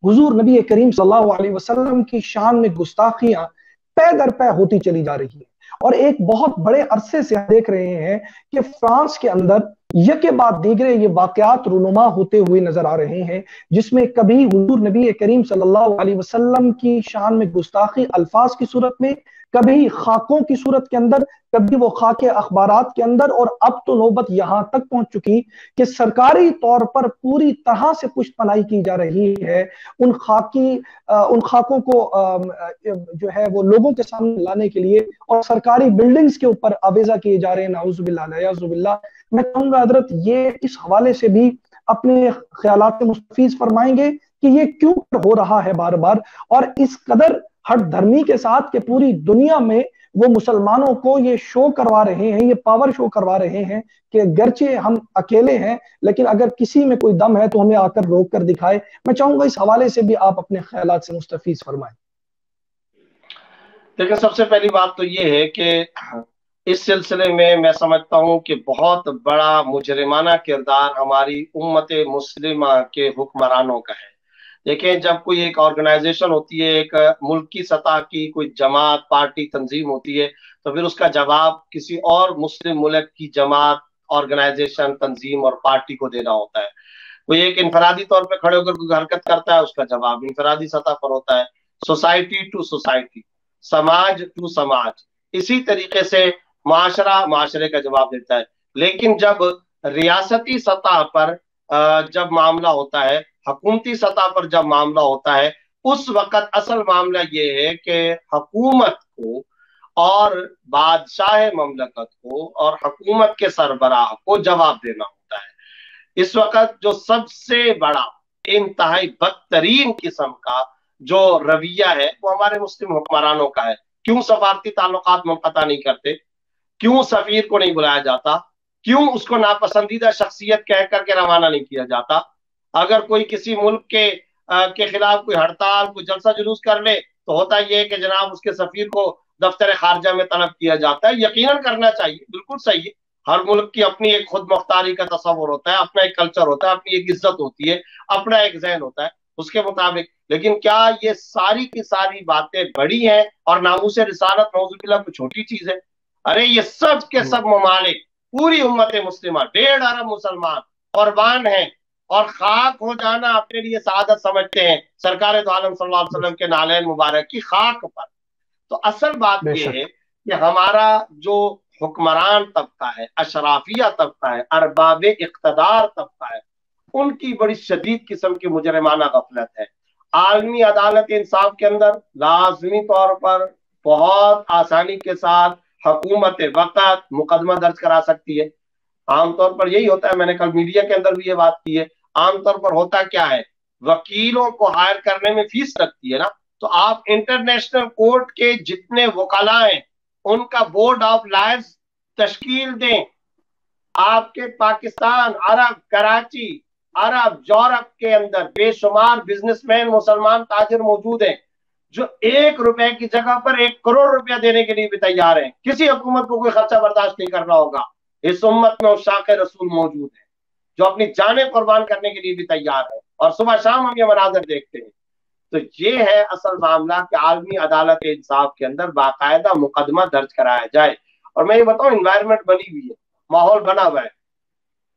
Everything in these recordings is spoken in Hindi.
हुजूर नबी करीम सल्लल्लाहु अलैहि वसल्लम की शान में गुस्ताखियां पै दर पै होती चली जा रही है। और एक बहुत बड़े अरसे से हम देख रहे हैं कि फ्रांस के अंदर यके बाद दीगरे ये वाकयात रूनुमा होते हुए नजर आ रहे हैं, जिसमें कभी हुजूर नबी करीम सल्लल्लाहु अलैहि वसल्लम की शान में गुस्ताखी अल्फाज की सूरत में, कभी खाकों की सूरत के अंदर, कभी वो खाके अखबारात के अंदर, और अब तो नौबत यहां तक पहुंच चुकी कि सरकारी तौर पर पूरी तरह से पुष्टपनाही की जा रही है उन खाकों को जो है वो लोगों के सामने लाने के लिए, और सरकारी बिल्डिंग्स के ऊपर आवेजा किए जा रहे हैं। नाउजुबिल्लाह। मैं कहूंगा हजरत ये इस हवाले से भी अपने ख्यालात मुस्तफीज फरमाएंगे कि ये क्यों हो रहा है बार बार, और इस कदर हर धर्मी के साथ कि पूरी दुनिया में वो मुसलमानों को ये शो करवा रहे हैं, ये पावर शो करवा रहे हैं कि गर्चे हम अकेले हैं, लेकिन अगर किसी में कोई दम है तो हमें आकर रोक कर दिखाए। मैं चाहूंगा इस हवाले से भी आप अपने ख्यालात से मुस्तफीज फरमाएं। देखिए, सबसे पहली बात तो ये है कि इस सिलसिले में मैं समझता हूँ कि बहुत बड़ा मुजरिमाना किरदार हमारी उम्मत मुस्लिमा के हुक्मरानों का है। देखें, जब कोई एक ऑर्गेनाइजेशन होती है, एक मुल्क की सतह की कोई जमात, पार्टी, तंजीम होती है, तो फिर उसका जवाब किसी और मुस्लिम मुल्क की जमात, ऑर्गेनाइजेशन, तंजीम और पार्टी को देना होता है। कोई एक इनफरादी तौर पर खड़े होकर कोई हरकत करता है, उसका जवाब इनफरादी सतह पर होता है। सोसाइटी टू सोसाइटी, समाज टू समाज, इसी तरीके से माशरा माशरे का जवाब देता है। लेकिन जब रियासती सतह पर जब मामला होता है, हुकूमती सतह पर जब मामला होता है, उस वक्त असल मामला ये है कि हुकूमत को और बादशाह ममलकत को और हुकूमत के सरबराह को जवाब देना होता है। इस वक्त जो सबसे बड़ा इंतहाई बदतरीन किस्म का जो रवैया है वो हमारे मुस्लिम हुक्मरानों का है। क्यों सफारती ताल्लुकात मुनक़ता नहीं करते? क्यों सफीर को नहीं बुलाया जाता? क्यों उसको नापसंदीदा शख्सियत कह करके रवाना नहीं किया जाता? अगर कोई किसी मुल्क के खिलाफ कोई हड़ताल, कोई जलसा जुलूस कर ले, तो होता यह है कि जनाब उसके सफीर को दफ्तर खारजा में तलब किया जाता है। यकीनन करना चाहिए, बिल्कुल सही है। हर मुल्क की अपनी एक खुद मुख्तारी का तस्वर होता है, अपना एक कल्चर होता है, अपनी एक इज्जत होती है, अपना एक जहन होता है, उसके मुताबिक। लेकिन क्या ये सारी की सारी बातें बड़ी हैं और नामूस रिसालत नौजुबिल्लाह कोई छोटी चीज है? अरे ये सब के सब ममालिक, पूरी उम्मत मुस्लिमा, 1.5 अरब मुसलमान कुर्बान हैं और खाक हो जाना अपने लिए सआदत समझते हैं सरकार दो आलम सल्लल्लाहु अलैहि वसल्लम के नालैन मुबारक की खाक पर। तो असल बात यह है कि हमारा जो हुक्मरान तबका है, अशराफिया तबका है, अरबाब इख्तदार तबका है, उनकी बड़ी शदीद किस्म की मुजरिमाना गफलत है। आलमी अदालत इंसाफ के अंदर लाजमी तौर पर बहुत आसानी के साथ हुकूमत वक्त मुकदमा दर्ज करा सकती है। आमतौर पर यही होता है, मैंने कल मीडिया के अंदर भी ये बात की है। आमतौर पर होता क्या है, वकीलों को हायर करने में फीस लगती है ना, तो आप इंटरनेशनल कोर्ट के जितने वकाला हैं उनका बोर्ड ऑफ लॉयर्स तश्कील दें। आपके पाकिस्तान, अरब, कराची, अरब, यूरोप के अंदर बेशुमार बिजनेसमैन, मुसलमान ताजिर मौजूद हैं जो 1 रुपए की जगह पर 1 करोड़ रुपया देने के लिए भी तैयार हैं। किसी हुकूमत को कोई खर्चा बर्दाश्त नहीं करना होगा। इस उम्मत में उशाक़ रसूल मौजूद है जो अपनी जानें कुर्बान करने के लिए भी तैयार है, और सुबह शाम हम ये मनाजर देखते हैं। तो ये है असल मामला कि आलमी अदालत इंसाफ के अंदर बाकायदा मुकदमा दर्ज कराया जाए। और मैं ये बताऊं, इन्वायरमेंट बनी हुई है, माहौल बना हुआ है।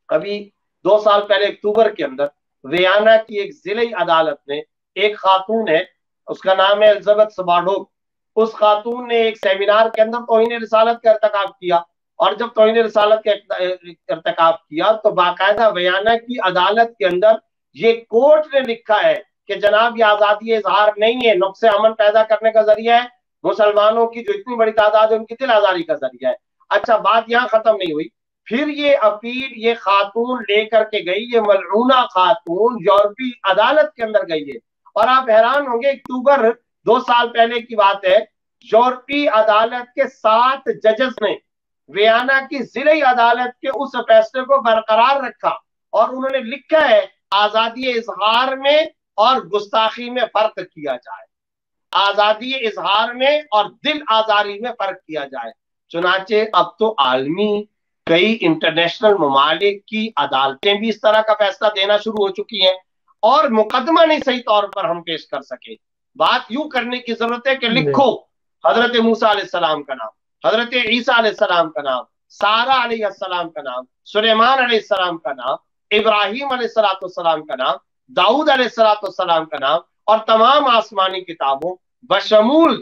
अभी 2 साल पहले अक्टूबर के अंदर वियना की एक जिले अदालत ने, एक खातून है, उसका नाम है एलिजाबेथ सबाडोक, उस खातून ने एक सेमिनार के अंदर तौहीन रिसालत का इर्तिकाब किया। और जब तौहीन रिसालत का इर्तिकाब किया तो बाकायदा वियना की अदालत के अंदर ये कोर्ट ने लिखा है कि जनाब ये आजादी इजहार नहीं है, नुक्से अमन पैदा करने का जरिया है, मुसलमानों की जो इतनी बड़ी तादाद है उनकी दिल आजारी का जरिया है। अच्छा, बात यहाँ खत्म नहीं हुई। फिर ये अपील ये खातून लेकर के गई, ये मलऊना खातून यूरोपीय अदालत के अंदर गई है। और आप हैरान होंगे, अक्टूबर 2 साल पहले की बात है, यूरोपीय अदालत के 7 जजेस ने वियना की जिले अदालत के उस फैसले को बरकरार रखा और उन्होंने लिखा है आजादी इजहार में और गुस्ताखी में फर्क किया जाए, आजादी इजहार में और दिल आजारी में फर्क किया जाए। चुनाचे अब तो आलमी कई इंटरनेशनल ममालिक की अदालतें भी इस तरह का फैसला देना शुरू हो चुकी हैं। और मुकदमा नहीं सही तौर पर हम पेश कर सके। बात यूं करने की जरूरत है कि लिखो हजरत मूसा अलैहिस्सलाम का नाम, हजरत ईसा अलैहिस्सलाम का नाम, सारा अलैहिस्सलाम का नाम, सुलेमान अलैहिस्सलाम का नाम, इब्राहिम अलैहिस्सलाम का नाम, दाऊद अलैहिस्सलाम का नाम, और तमाम आसमानी किताबों बशमूल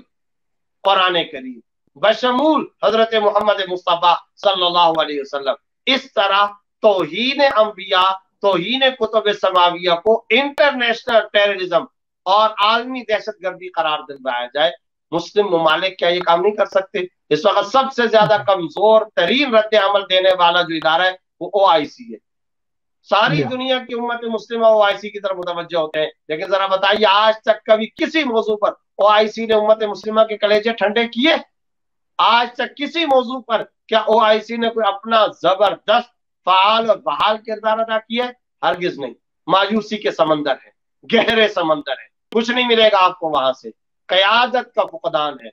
कुरान करीम, बशमूल हजरत मोहम्मद मुस्तफ़ा सल्लल्लाहु अलैहि वसल्लम, इस तरह तौहीन अंबिया, तौहीन कुतुब समाविया को इंटरनेशनल टेररिज्म और आलमी दहशतगर्दी करार दिलवाया जाए। मुस्लिम ममालिक क्या ये काम नहीं कर सकते? इस वक्त सबसे ज्यादा कमजोर तरीन रद्द अमल देने वाला जो इदारा है वो OIC है। सारी दुनिया की उम्मत मुस्लिमा OIC की तरफ मुतवज्जह होते हैं, लेकिन जरा बताइए आज तक कभी किसी मौजू पर OIC ने उम्मत मुस्लिमा के कलेजे ठंडे किए? आज तक किसी मौजू पर क्या OIC ने कोई अपना जबरदस्त फाल और बहाल किरदार अदा किया है? हरगिज नहीं। मायूसी के समंदर है, गहरे समंदर है, कुछ नहीं मिलेगा आपको वहां से। कयादत का फुकदान है।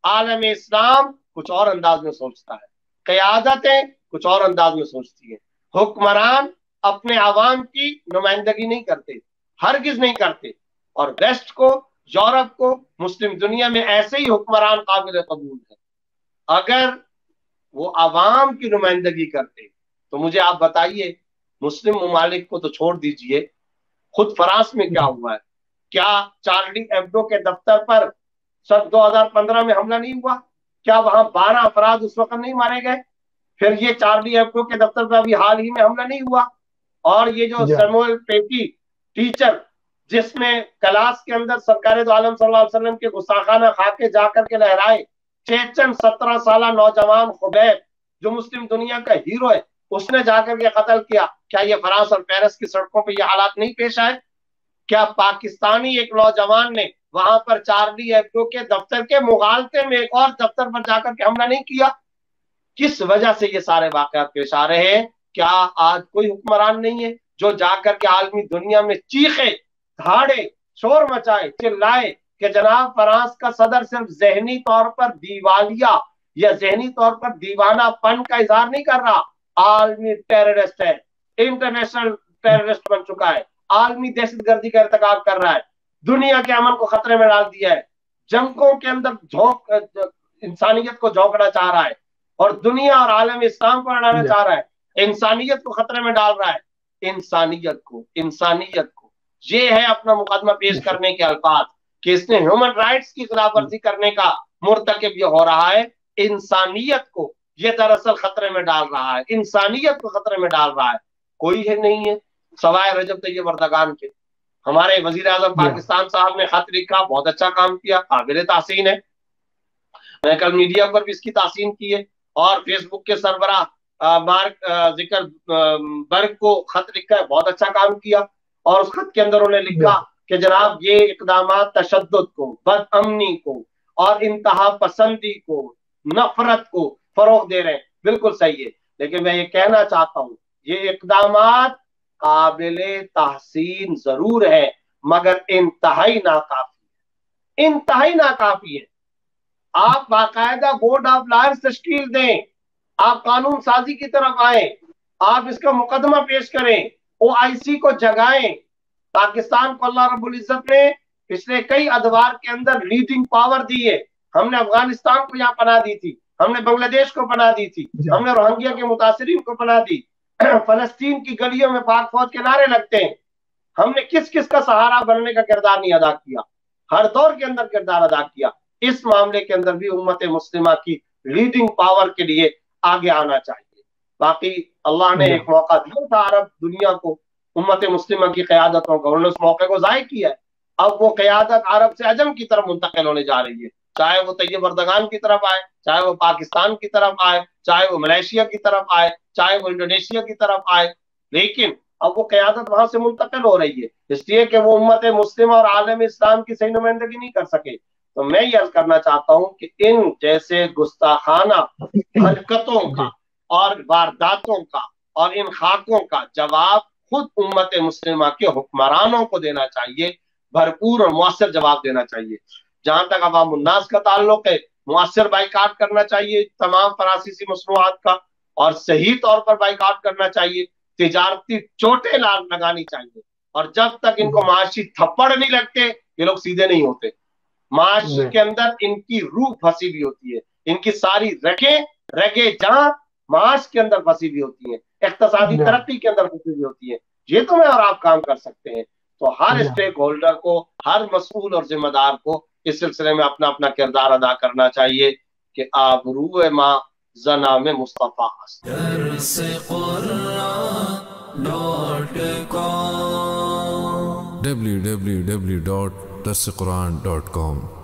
आलम इस्लाम कुछ और अंदाज में सोचता है, कयादतें कुछ और अंदाज में सोचती है। हुक्मरान अपने आवाम की नुमाइंदगी नहीं करते, हरगिज नहीं करते। और वेस्ट को, यूरोप को, मुस्लिम दुनिया में ऐसे ही हुक्मरान काबिल कबूल है। अगर वो आवाम की नुमाइंदगी करते तो मुझे आप बताइए, मुस्लिम ममालिक को तो छोड़ दीजिए, खुद फ्रांस में क्या हुआ है? क्या चार्ली एब्डो के दफ्तर पर सन 2015 में हमला नहीं हुआ? क्या वहां 12 अफराद उस वक्त नहीं मारे गए? फिर ये चार्ली एब्डो के दफ्तर पर अभी हाल ही में हमला नहीं हुआ? और ये जो सैमुअल पेटी टीचर, जिसने क्लास के अंदर सरकार दो आलम सल्लल्लाहु अलैहि वसल्लम के गुस्ताखाना खाके जाकर के लहराए, चेचन 17 साल नौजवान खुबैब जो मुस्लिम दुनिया का हीरो है, उसने जाकर के कत्ल किया। क्या ये फ्रांस और पेरिस की सड़कों पर ये हालात नहीं पेश आए? क्या पाकिस्तानी एक नौजवान ने वहां पर चार्ली एब्डो के दफ्तर के मुगालते में एक और दफ्तर पर जाकर के हमला नहीं किया? किस वजह से ये सारे वाकयात पेश आ रहे हैं? क्या आज कोई हुक्मरान नहीं है जो जाकर के आलमी दुनिया में चीखे, धाड़े, शोर मचाए, चिल्लाए कि जनाब फ्रांस का सदर सिर्फ जहनी तौर पर दीवालिया या जहनी तौर पर दीवानापन का इजहार नहीं कर रहा, आलमी टेररिस्ट है, इंटरनेशनल टेररिस्ट बन चुका है, आलमी दहशतगर्दी का इर्तिकाब कर रहा है, दुनिया के अमन को खतरे में डाल दिया है, जंगों के अंदर झोंक इंसानियत को झोंकना चाह रहा है, और दुनिया और आलम इस्लाम को लड़ाना चाह रहा है, इंसानियत को खतरे में डाल रहा है। इंसानियत को ये है अपना मुकदमा पेश करने के अल्फाज कि इसने ह्यूमन राइट्स की खिलाफ वर्जी करने का मुर्तकिब ये हो रहा है। इंसानियत को ये दरअसल खतरे में डाल रहा है, इंसानियत को खतरे में डाल रहा है। कोई है नहीं है सवाए रजब तैयब अर्दगान के। हमारे वजीर आजम पाकिस्तान साहब ने खत लिखा, बहुत अच्छा काम किया, काबिल तासीन है। मैंने कल मीडिया पर भी इसकी तासीन की है, और फेसबुक के सरबराह मार्क जिकरबर्ग को खत लिखा है, बहुत अच्छा काम किया। और उस खत के अंदर उन्होंने लिखा कि जनाब ये इकदाम तशद्दुद को, बदअमनी को और इंतहा पसंदी को, नफरत को फरोग दे रहे हैं। बिल्कुल सही है, लेकिन मैं ये कहना चाहता हूँ ये इकदाम काबिले तहसीन जरूर है, मगर इंतहाई नाकाफी है, इंतहाई नाकाफी है। आप बाकायदा बोर्ड ऑफ लॉयर्स तश्कील दें, आप कानून साजी की तरफ आए, आप इसका मुकदमा पेश करें, OIC को जगाएं। पाकिस्तान को अल्लाह रब्बुल इज्जत ने पिछले कई अदवार के अंदर लीडिंग पावर दी है। हमने अफगानिस्तान को यहाँ पनाह दी थी, हमने बांग्लादेश को पनाह दी थी, हमने रोहिंग्या के मुतासिरीन को पनाह दी। फलस्तीन की गलियों में पाक फौज के नारे लगते हैं। हमने किस किस का सहारा बनने का किरदार नहीं अदा किया? हर दौर के अंदर किरदार अदा किया। इस मामले के अंदर भी उम्मत मुस्लिमा की लीडिंग पावर के लिए आगे आना चाहिए। बाकी अल्लाह ने एक मौका दिया था अरब दुनिया को, उम्मत मुस्लिमा की क़यादतों का, उन्होंने उस मौके को ज़ाय किया है। अब वो क़यादत अरब से अजम की तरफ मुंतकिल होने जा रही है, चाहे वो तैयब अर्दगान की तरफ आए, चाहे वो पाकिस्तान की तरफ आए, चाहे वो मलेशिया की तरफ आए, चाहे वो इंडोनेशिया की तरफ आए, लेकिन अब वो क़यादत वहां से मुंतकिल हो रही है, इसलिए कि वो उम्मत मुस्लिम और आलम इस्लाम की सही नुमाइंदगी नहीं कर सके। तो मैं ये अर्ज करना चाहता हूँ कि इन जैसे गुस्ताखाना हरकतों का और वारदातों का और इन खाकों का जवाब खुद उम्मत मुस्लिमा के हुक्मरानों को देना चाहिए, भरपूर और मुअस्सर जवाब देना चाहिए। जहां तक अवाम उन्नास का ताल्लुक है, मुअस्सर बाइकाट करना चाहिए तमाम फ्रांसीसी मसनूआत का, और सही तौर पर बाइकाट करना चाहिए, तिजारती चोटें लगानी चाहिए। और जब तक इनको माशी थप्पड़ नहीं लगते ये लोग सीधे नहीं होते। माश के अंदर इनकी रूह फंसी हुई होती है, इनकी सारी रगे रगे जहां माश के अंदर फंसी हुई होती है, इक्तिसादी तरक्की के अंदर फंसी हुई होती है। ये तो मैं और आप काम कर सकते हैं। तो हर स्टेक होल्डर को, हर मसूल और जिम्मेदार को इस सिलसिले में अपना अपना किरदार अदा करना चाहिए कि आबरूए माँ जना में मुस्तफा www.darsequran.com